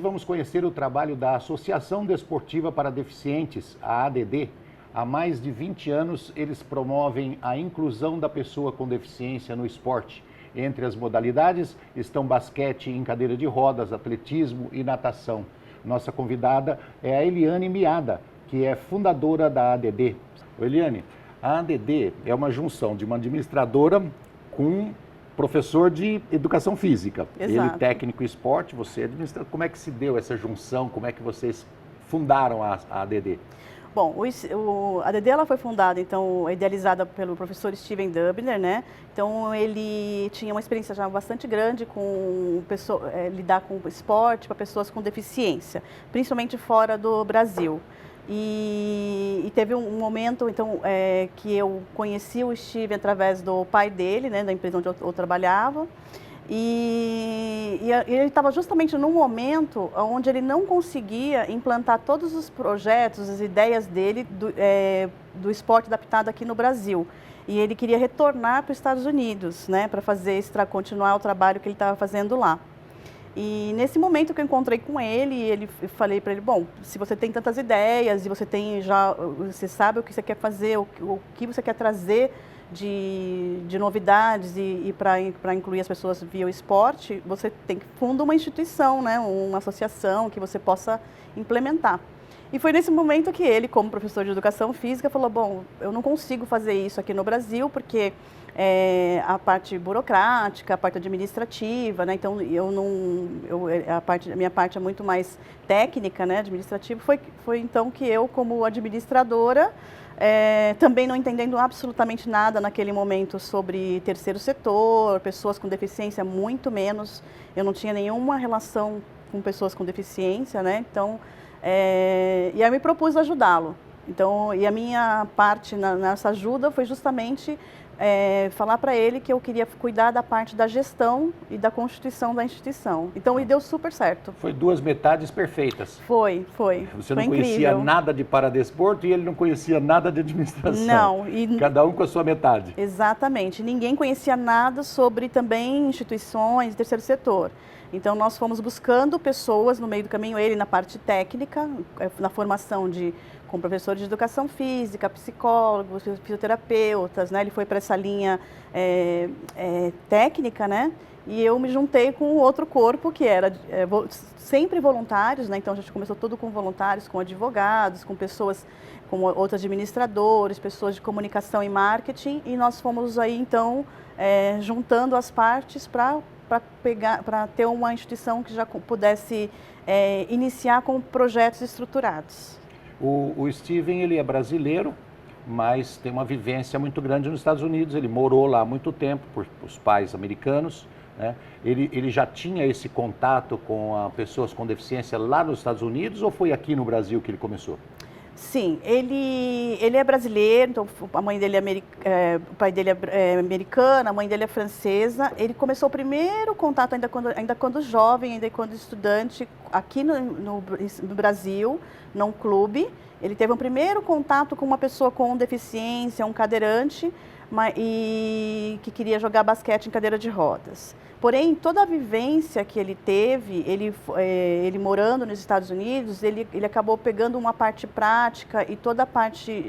vamos conhecer o trabalho da Associação Desportiva para Deficientes, a ADD. Há mais de 20 anos, eles promovem a inclusão da pessoa com deficiência no esporte. Entre as modalidades estão basquete em cadeira de rodas, atletismo e natação. Nossa convidada é a Eliane Miada, que é fundadora da ADD. Eliane, a ADD é uma junção de uma administradora com professor de educação física. Exato. Ele técnico em esporte, você administrador. Como é que se deu essa junção? Como é que vocês fundaram a ADD? Bom, a ADD ela foi fundada, então, idealizada pelo professor Steven Dubner, né? Então, ele tinha uma experiência já bastante grande com lidar com esporte para pessoas com deficiência, principalmente fora do Brasil. E teve um momento, então, que eu conheci o Steven através do pai dele, né, da empresa onde eu trabalhava. E ele estava justamente num momento onde ele não conseguia implantar todos os projetos, as ideias dele do esporte adaptado aqui no Brasil. E ele queria retornar para os Estados Unidos, né, para continuar o trabalho que ele estava fazendo lá. E nesse momento que eu encontrei com ele, falei para ele, bom, se você tem tantas ideias e você sabe o que você quer fazer, o que você quer trazer de novidades e para incluir as pessoas via o esporte, você tem que fundar uma instituição, né, uma associação que você possa implementar. E foi nesse momento que ele, como professor de educação física, falou, bom, eu não consigo fazer isso aqui no Brasil, porque a parte burocrática, a parte administrativa, né? Então a minha parte é muito mais técnica, né, administrativa. Foi então que eu, como administradora, também não entendendo absolutamente nada naquele momento sobre terceiro setor, pessoas com deficiência, muito menos. Eu não tinha nenhuma relação com pessoas com deficiência, né? Então, e aí eu me propus ajudá-lo. Então, e a minha parte nessa ajuda foi justamente falar para ele que eu queria cuidar da parte da gestão e da constituição da instituição. Então, e deu super certo. Foi duas metades perfeitas. Foi. Você foi não conhecia incrível. Nada de paradesporto e ele não conhecia nada de administração. Não. Cada um com a sua metade. Exatamente. Ninguém conhecia nada sobre também instituições de terceiro setor. Então, nós fomos buscando pessoas no meio do caminho, ele na parte técnica, na formação com professores de educação física, psicólogos, fisioterapeutas, né? Ele foi para essa linha técnica, né? E eu me juntei com outro corpo que era sempre voluntários, né? Então, a gente começou tudo com voluntários, com advogados, com pessoas, com outros administradores, pessoas de comunicação e marketing, e nós fomos aí, então, juntando as partes para ter uma instituição que já pudesse iniciar com projetos estruturados. O Steven, ele é brasileiro, mas tem uma vivência muito grande nos Estados Unidos. Ele morou lá há muito tempo, por os pais americanos, né? Ele já tinha esse contato com pessoas com deficiência lá nos Estados Unidos ou foi aqui no Brasil que ele começou? Sim, ele é brasileiro, então a mãe dele o pai dele é americano, a mãe dele é francesa. Ele começou o primeiro contato ainda quando jovem, ainda quando estudante, aqui no Brasil, num clube. Ele teve um primeiro contato com uma pessoa com deficiência, um cadeirante, e que queria jogar basquete em cadeira de rodas. Porém, toda a vivência que ele teve, ele morando nos Estados Unidos, ele acabou pegando uma parte prática e toda a parte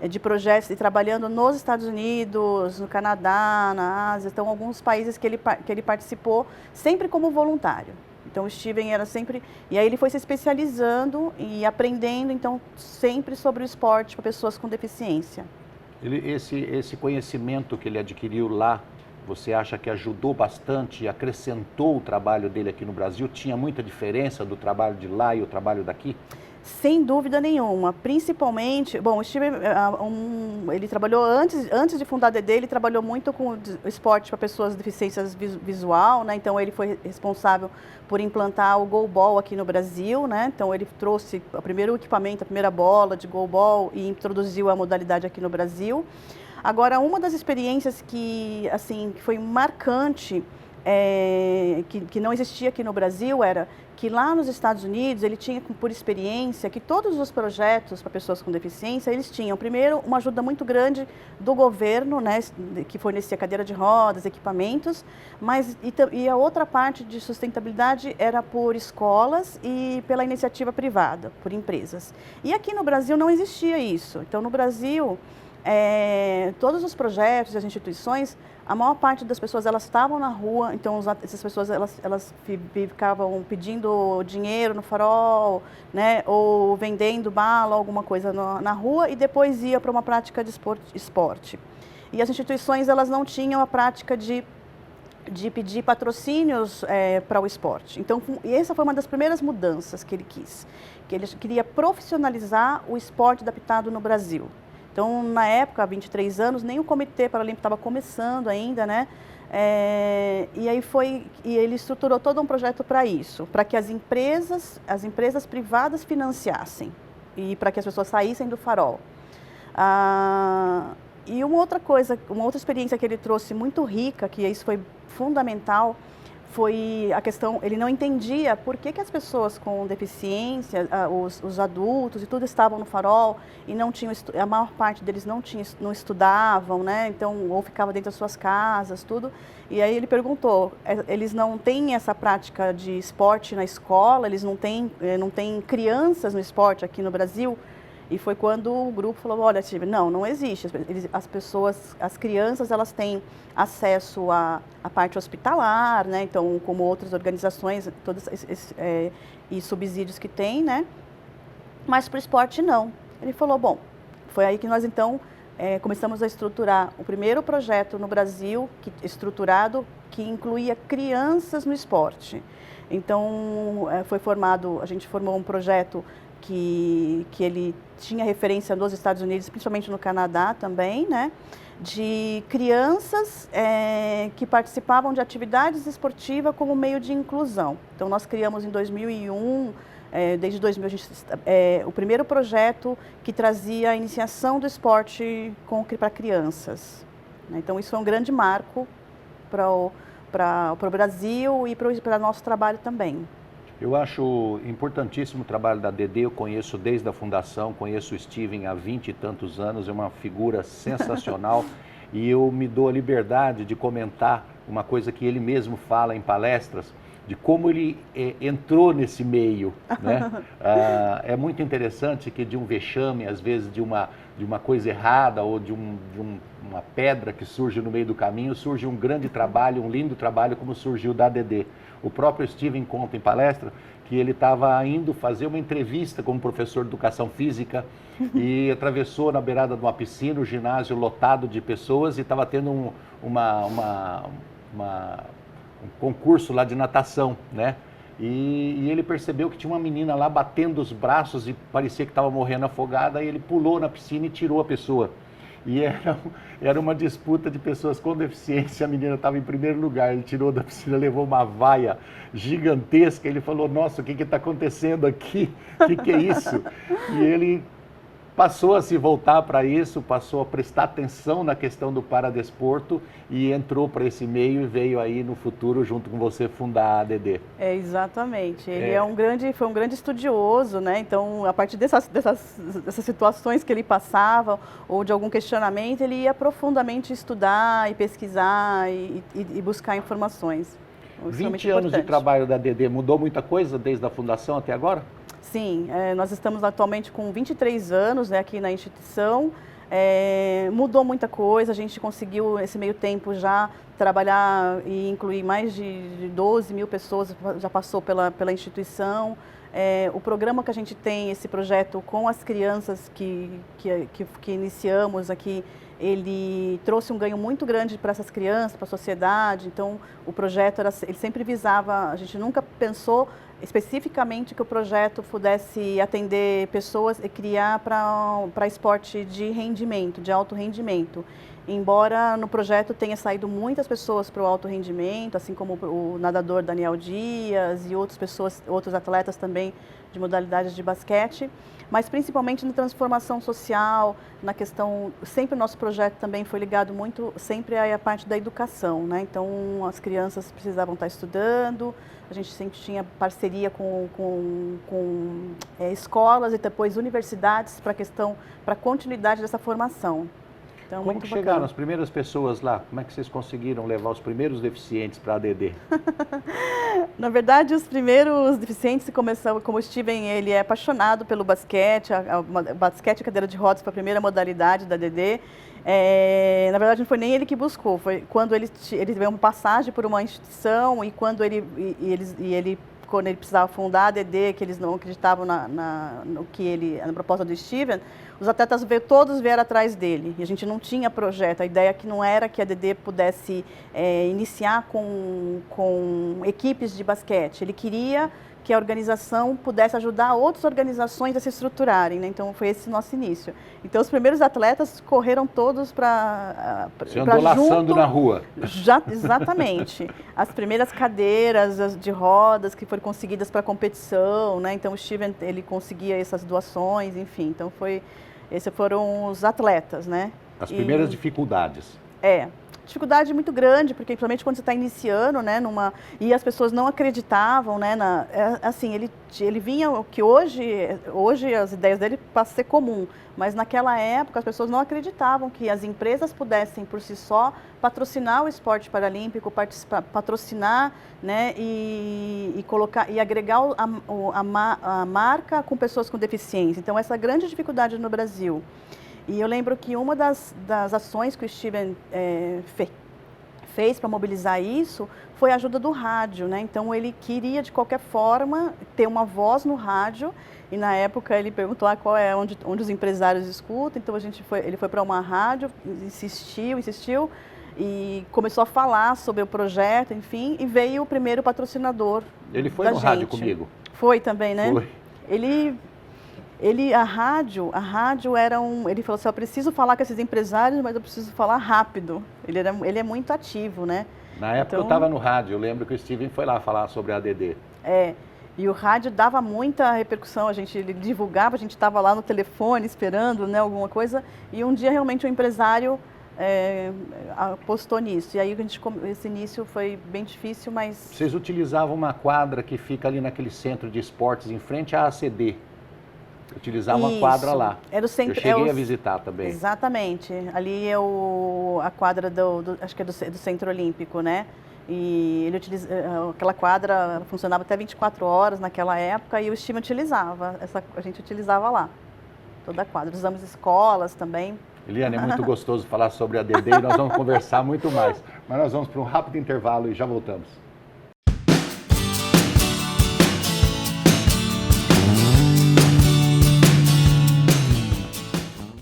de projetos e trabalhando nos Estados Unidos, no Canadá, na Ásia. Então, alguns países que ele participou sempre como voluntário. Então, o Steven era sempre... E aí ele foi se especializando e aprendendo, então, sempre sobre o esporte para pessoas com deficiência. Esse conhecimento que ele adquiriu lá, você acha que ajudou bastante e acrescentou o trabalho dele aqui no Brasil? Tinha muita diferença do trabalho de lá e o trabalho daqui? Sem dúvida nenhuma, principalmente, bom, o Steven, ele trabalhou antes de fundar a DD, ele trabalhou muito com o esporte para pessoas com deficiência visual, né? Então ele foi responsável por implantar o goalball aqui no Brasil, né? Então ele trouxe o primeiro equipamento, a primeira bola de goalball e introduziu a modalidade aqui no Brasil. Agora, uma das experiências que foi marcante que não existia aqui no Brasil era que lá nos Estados Unidos ele tinha por experiência que todos os projetos para pessoas com deficiência, eles tinham primeiro uma ajuda muito grande do governo, né, que fornecia cadeira de rodas, equipamentos, mas e a outra parte de sustentabilidade era por escolas e pela iniciativa privada, por empresas. E aqui no Brasil não existia isso. Então no Brasil todos os projetos e as instituições, a maior parte das pessoas elas estavam na rua, então essas pessoas elas ficavam pedindo dinheiro no farol, né, ou vendendo bala, alguma coisa na rua e depois ia para uma prática de esporte. E as instituições elas não tinham a prática de pedir patrocínios para o esporte. Então, essa foi uma das primeiras mudanças que ele quis, que ele queria profissionalizar o esporte adaptado no Brasil. Então, na época, há 23 anos, nem o Comitê Paralímpico estava começando ainda, né? E ele estruturou todo um projeto para isso, para que as empresas privadas financiassem e para que as pessoas saíssem do farol. E uma outra experiência que ele trouxe muito rica, que isso foi fundamental, foi a questão, ele não entendia por que as pessoas com deficiência, os adultos e tudo estavam no farol e não tinham, a maior parte deles não estudavam, né? Então, ou ficavam dentro das suas casas, tudo. E aí ele perguntou, eles não têm essa prática de esporte na escola, eles não têm crianças no esporte aqui no Brasil? E foi quando o grupo falou, olha, não existe. As crianças, elas têm acesso à parte hospitalar, né? Então, como outras organizações, todos e subsídios que tem, né? Mas para o esporte, não. Ele falou, bom, foi aí que nós, então, começamos a estruturar o primeiro projeto no Brasil, estruturado, que incluía crianças no esporte. Então, a gente formou um projeto que ele tinha referência nos Estados Unidos, principalmente no Canadá também, né, de crianças que participavam de atividades esportivas como meio de inclusão. Então, nós criamos em 2001, desde 2000, o primeiro projeto que trazia a iniciação do esporte para crianças. Então, isso foi um grande marco para o Brasil e para o nosso trabalho também. Eu acho importantíssimo o trabalho da ADD, eu conheço desde a fundação, conheço o Steven há 20 e tantos anos, é uma figura sensacional e eu me dou a liberdade de comentar uma coisa que ele mesmo fala em palestras, de como ele entrou nesse meio, né? É muito interessante que de um vexame, às vezes de uma coisa errada ou de uma pedra que surge no meio do caminho, surge um grande trabalho, um lindo trabalho como surgiu da ADD. O próprio Steven conta em palestra que ele estava indo fazer uma entrevista como professor de educação física e atravessou na beirada de uma piscina, o ginásio lotado de pessoas e estava tendo um concurso lá de natação, né? E ele percebeu que tinha uma menina lá batendo os braços e parecia que estava morrendo afogada e ele pulou na piscina e tirou a pessoa. E era uma disputa de pessoas com deficiência, a menina estava em primeiro lugar, ele tirou da piscina, levou uma vaia gigantesca, ele falou, nossa, o que está acontecendo aqui? O que é isso? E ele passou a se voltar para isso, passou a prestar atenção na questão do paradesporto e entrou para esse meio e veio aí no futuro, junto com você, fundar a ADD. Exatamente. Ele foi um grande estudioso, né? Então, a partir dessas situações que ele passava ou de algum questionamento, ele ia profundamente estudar e pesquisar e buscar informações. 20 anos de trabalho da ADD, mudou muita coisa desde a fundação até agora? Sim, nós estamos atualmente com 23 anos, né, aqui na instituição, mudou muita coisa, a gente conseguiu nesse meio tempo já trabalhar e incluir mais de 12 mil pessoas, já passou pela instituição. O programa que a gente tem, esse projeto com as crianças que iniciamos aqui, ele trouxe um ganho muito grande para essas crianças, para a sociedade. Então, o projeto ele sempre visava, a gente nunca pensou especificamente que o projeto pudesse atender pessoas e criar para esporte de rendimento, de alto rendimento. embora no projeto tenha saído muitas pessoas para o alto rendimento, assim como o nadador Daniel Dias e outros atletas também de modalidades de basquete, mas principalmente na transformação social, na questão, sempre o nosso projeto também foi ligado muito, sempre à parte da educação, né? Então as crianças precisavam estar estudando, a gente sempre tinha parceria com escolas e depois universidades para a continuidade dessa formação. Então, Como que chegaram as primeiras pessoas lá? Como é que vocês conseguiram levar os primeiros deficientes para a ADD? Na verdade, os primeiros deficientes começaram, como o Steven, ele é apaixonado pelo basquete, basquete e cadeira de rodas foi a primeira modalidade da ADD. Na verdade, não foi nem ele que buscou, foi quando ele veio uma passagem por uma instituição e quando ele precisava fundar a ADD, que eles não acreditavam na proposta do Steven, os atletas todos vieram atrás dele. E a gente não tinha projeto. A ideia que não era que a ADD pudesse iniciar com equipes de basquete. Ele queria que a organização pudesse ajudar outras organizações a se estruturarem, né? Então foi esse nosso início. Então os primeiros atletas correram todos para Você andou laçando na rua. Exatamente. As primeiras cadeiras de rodas que foram conseguidas para competição, né? Então o Steven, ele conseguia essas doações, enfim. Então esses foram os atletas, né? As primeiras dificuldades. Dificuldade muito grande, porque principalmente quando você está iniciando, né, e as pessoas não acreditavam, né, assim, ele vinha, que hoje as ideias dele passam a ser comum, mas naquela época as pessoas não acreditavam que as empresas pudessem por si só patrocinar o esporte paralímpico, patrocinar, né, e colocar e agregar a marca com pessoas com deficiência. Então essa grande dificuldade no Brasil. E eu lembro que uma das ações que o Steven fez para mobilizar isso foi a ajuda do rádio, né? Então ele queria de qualquer forma ter uma voz no rádio e na época ele perguntou onde os empresários escutam. Então ele foi para uma rádio, insistiu e começou a falar sobre o projeto, enfim, e veio o primeiro patrocinador. Ele foi no rádio comigo? Foi também, né? Foi. A rádio era ele falou assim, eu preciso falar com esses empresários, mas eu preciso falar rápido. Ele é muito ativo, né? Na época eu estava no rádio, eu lembro que o Steven foi lá falar sobre a ADD. E o rádio dava muita repercussão, ele divulgava, a gente estava lá no telefone esperando, né, alguma coisa, e um dia realmente o empresário apostou nisso. E aí esse início foi bem difícil, mas... Vocês utilizavam uma quadra que fica ali naquele centro de esportes em frente à ACD. Utilizar uma quadra lá. Era o centro, eu cheguei a visitar também. Exatamente. Ali é a quadra acho que é do Centro Olímpico, né? E aquela quadra funcionava até 24 horas naquela época e o time utilizava. A gente utilizava lá, toda a quadra. Usamos escolas também. Eliane, é muito gostoso falar sobre a ADD e nós vamos conversar muito mais. Mas nós vamos para um rápido intervalo e já voltamos.